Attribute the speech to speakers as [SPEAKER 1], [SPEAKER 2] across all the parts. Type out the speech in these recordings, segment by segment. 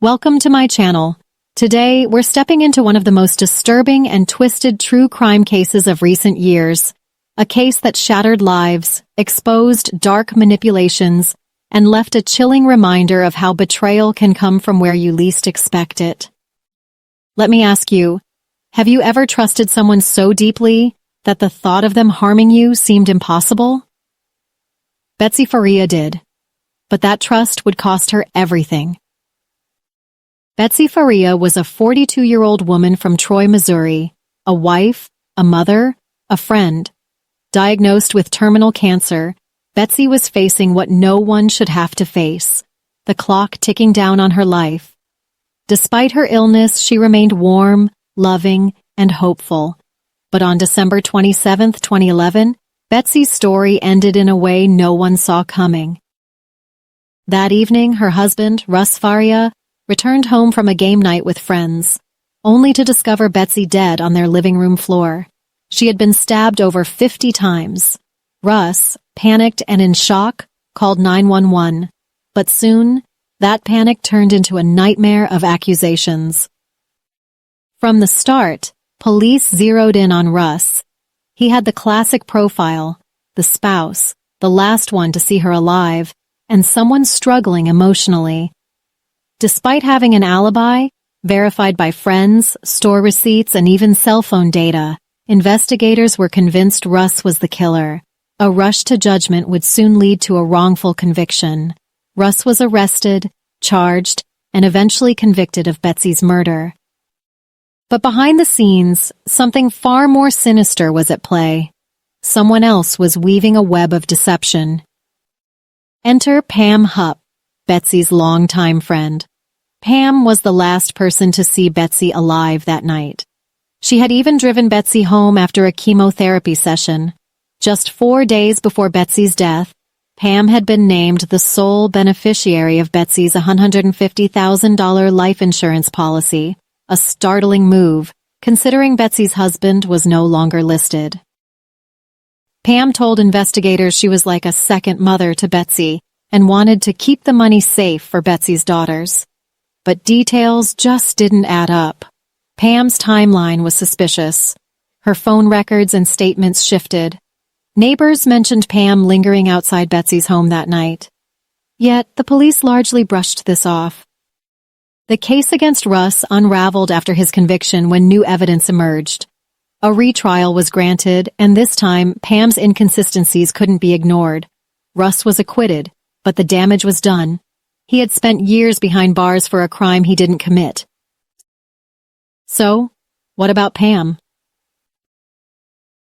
[SPEAKER 1] Welcome to my channel. Today, we're stepping into one of the most disturbing and twisted true crime cases of recent years. A case that shattered lives, exposed dark manipulations, and left a chilling reminder of how betrayal can come from where you least expect it. Let me ask you, have you ever trusted someone so deeply that the thought of them harming you seemed impossible? Betsy Faria did, but that trust would cost her everything. Betsy Faria was a 42-year-old woman from Troy, Missouri, a wife, a mother, a friend. Diagnosed with terminal cancer, Betsy was facing what no one should have to face, the clock ticking down on her life. Despite her illness, she remained warm, loving, and hopeful. But on December 27, 2011, Betsy's story ended in a way no one saw coming. That evening, her husband, Russ Faria, returned home from a game night with friends, only to discover Betsy dead on their living room floor. She had been stabbed over 50 times. Russ, panicked and in shock, called 911. But soon, that panic turned into a nightmare of accusations. From the start, police zeroed in on Russ. He had the classic profile, the spouse, the last one to see her alive, and someone struggling emotionally. Despite having an alibi, verified by friends, store receipts, and even cell phone data, investigators were convinced Russ was the killer. A rush to judgment would soon lead to a wrongful conviction. Russ was arrested, charged, and eventually convicted of Betsy's murder. But behind the scenes, something far more sinister was at play. Someone else was weaving a web of deception. Enter Pam Hupp, Betsy's longtime friend. Pam was the last person to see Betsy alive that night. She had even driven Betsy home after a chemotherapy session. Just 4 days before Betsy's death, Pam had been named the sole beneficiary of Betsy's $150,000 life insurance policy, a startling move, considering Betsy's husband was no longer listed. Pam told investigators she was like a second mother to Betsy and wanted to keep the money safe for Betsy's daughters. But details just didn't add up. Pam's timeline was suspicious. Her phone records and statements shifted. Neighbors mentioned Pam lingering outside Betsy's home that night. Yet, the police largely brushed this off. The case against Russ unraveled after his conviction when new evidence emerged. A retrial was granted, and this time, Pam's inconsistencies couldn't be ignored. Russ was acquitted, but the damage was done. He had spent years behind bars for a crime he didn't commit. So, what about Pam?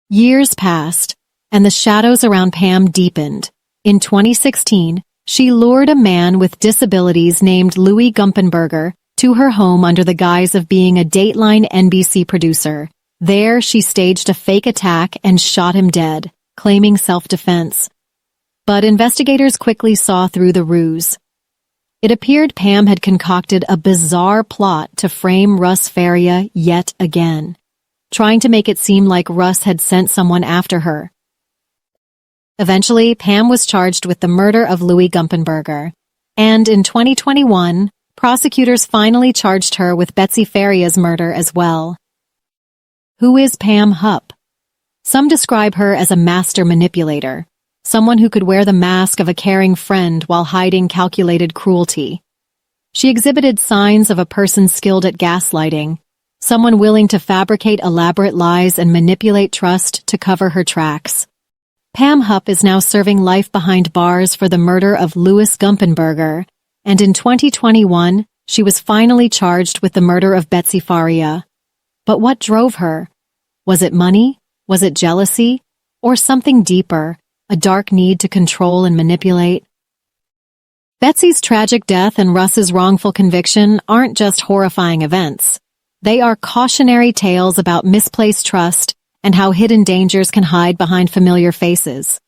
[SPEAKER 1] Years passed, and the shadows around Pam deepened. In 2016, she lured a man with disabilities named Louis Gumpenberger to her home under the guise of being a Dateline NBC producer. There, she staged a fake attack and shot him dead, claiming self-defense. But investigators quickly saw through the ruse. It appeared Pam had concocted a bizarre plot to frame Russ Faria yet again, trying to make it seem like Russ had sent someone after her. Eventually, Pam was charged with the murder of Louis Gumpenberger, and in 2021, prosecutors finally charged her with Betsy Faria's murder as well. Who is Pam Hupp? Some describe her as a master manipulator, someone who could wear the mask of a caring friend while hiding calculated cruelty. She exhibited signs of a person skilled at gaslighting, someone willing to fabricate elaborate lies and manipulate trust to cover her tracks. Pam Hupp is now serving life behind bars for the murder of Louis Gumpenberger, and in 2021, she was finally charged with the murder of Betsy Faria. But what drove her? Was it money? Was it jealousy? Or something deeper, a dark need to control and manipulate? Betsy's tragic death and Russ's wrongful conviction aren't just horrifying events. They are cautionary tales about misplaced trust and how hidden dangers can hide behind familiar faces.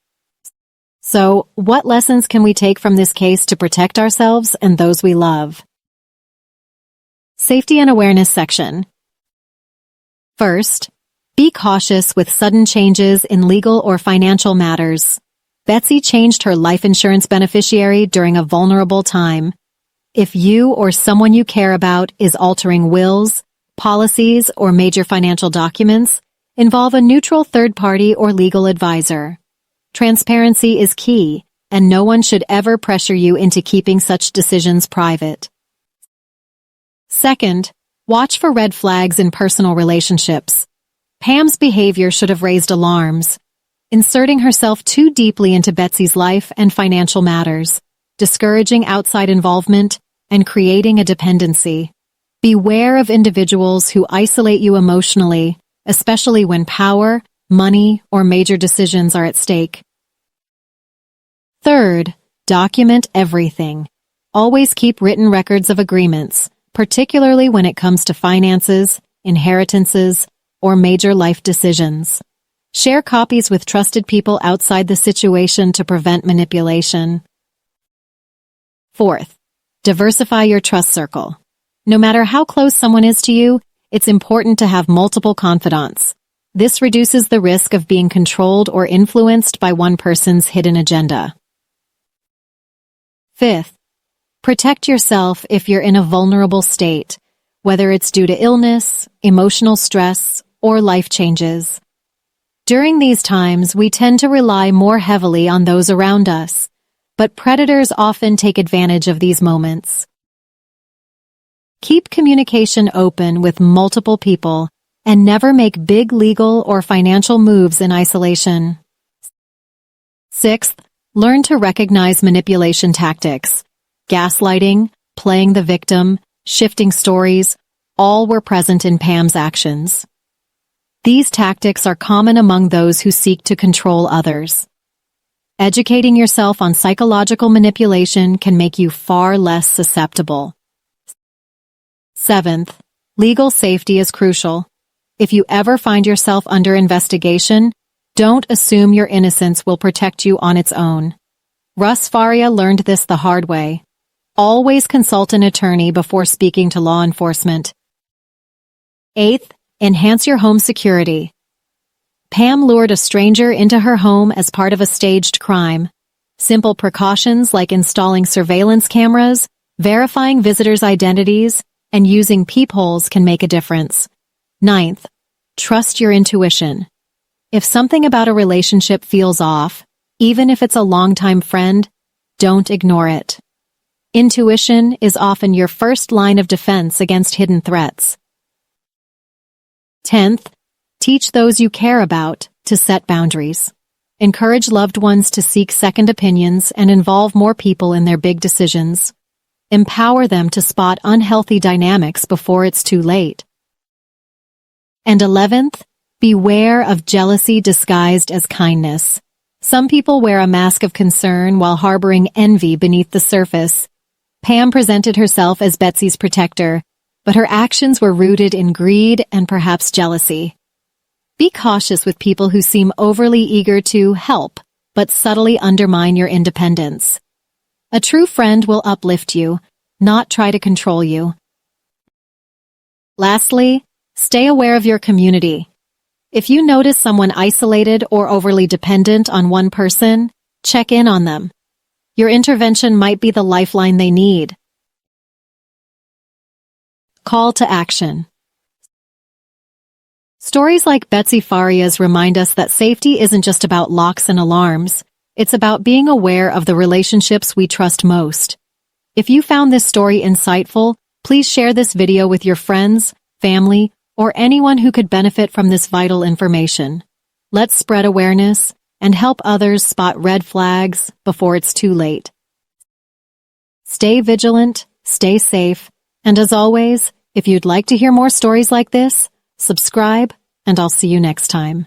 [SPEAKER 1] So, what lessons can we take from this case to protect ourselves and those we love? Safety and Awareness section. First, be cautious with sudden changes in legal or financial matters. Betsy changed her life insurance beneficiary during a vulnerable time. If you or someone you care about is altering wills, policies, or major financial documents, involve a neutral third party or legal advisor. Transparency is key, and no one should ever pressure you into keeping such decisions private. Second, watch for red flags in personal relationships. Pam's behavior should have raised alarms, inserting herself too deeply into Betsy's life and financial matters, discouraging outside involvement, and creating a dependency. Beware of individuals who isolate you emotionally, especially when power, money, or major decisions are at stake. Third, document everything. Always keep written records of agreements, particularly when it comes to finances, inheritances, or major life decisions. Share copies with trusted people outside the situation to prevent manipulation. Fourth, diversify your trust circle. No matter how close someone is to you, it's important to have multiple confidants. This reduces the risk of being controlled or influenced by one person's hidden agenda. Fifth, protect yourself if you're in a vulnerable state, whether it's due to illness, emotional stress, or life changes. During these times, we tend to rely more heavily on those around us, but predators often take advantage of these moments. Keep communication open with multiple people and never make big legal or financial moves in isolation. Sixth, learn to recognize manipulation tactics. Gaslighting, playing the victim, shifting stories, all were present in Pam's actions. These tactics are common among those who seek to control others. Educating yourself on psychological manipulation can make you far less susceptible. Seventh, legal safety is crucial. If you ever find yourself under investigation, don't assume your innocence will protect you on its own. Betsy Faria learned this the hard way. Always consult an attorney before speaking to law enforcement. Eighth, enhance your home security. Pam lured a stranger into her home as part of a staged crime. Simple precautions like installing surveillance cameras, verifying visitors' identities, and using peepholes can make a difference. Ninth, trust your intuition. If something about a relationship feels off, even if it's a longtime friend, don't ignore it. Intuition is often your first line of defense against hidden threats. 10th, teach those you care about to set boundaries. Encourage loved ones to seek second opinions and involve more people in their big decisions. Empower them to spot unhealthy dynamics before it's too late. And 11th, beware of jealousy disguised as kindness. Some people wear a mask of concern while harboring envy beneath the surface. Pam presented herself as Betsy's protector, but her actions were rooted in greed and perhaps jealousy. Be cautious with people who seem overly eager to help, but subtly undermine your independence. A true friend will uplift you, not try to control you. Lastly, stay aware of your community. If you notice someone isolated or overly dependent on one person, check in on them. Your intervention might be the lifeline they need. Call to action. Stories like Betsy Faria's remind us that safety isn't just about locks and alarms. It's about being aware of the relationships we trust most. If you found this story insightful, please share this video with your friends, family, or anyone who could benefit from this vital information. Let's spread awareness and help others spot red flags before it's too late. Stay vigilant, stay safe, and as always, if you'd like to hear more stories like this, subscribe, and I'll see you next time.